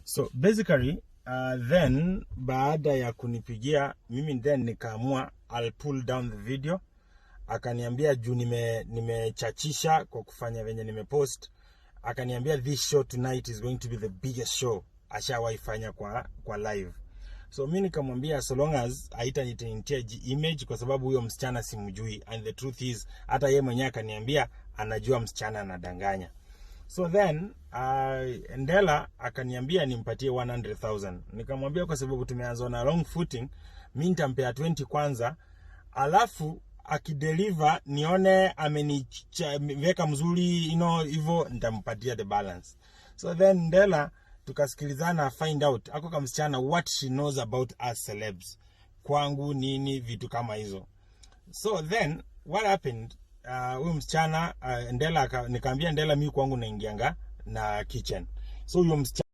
So basically then baada ya kunipigia mimi then nikaamua I'll pull down the video. Akaniambia juu nimechachisha kwa kufanya venye nimepost. Akaniambia this show tonight is going to be the biggest show ashawahi fanya kwa live. So mimi nikamwambia so long as haitanitia image kwa sababu huyo msichana simjui, and the truth is hata yeye mwenyewe akaniambia anajua msichana anadanganya. So then Ndela akaniambia nimpatie 100,000. Nikamwambia kwa sababu tumeanza na long footing, mimi nitampea 20 kwanza, alafu akideliver nione ameniweka mzuri hivyo nitampatia the balance. So then Ndela tukasikilizana find out ako kama msichana what she knows about us celebs, kwangu nini vitu kama hizo. So then what happened, huyu msichana Ndela nikaambia Ndela mimi kwangu naingianga na kitchen. So huyo msichana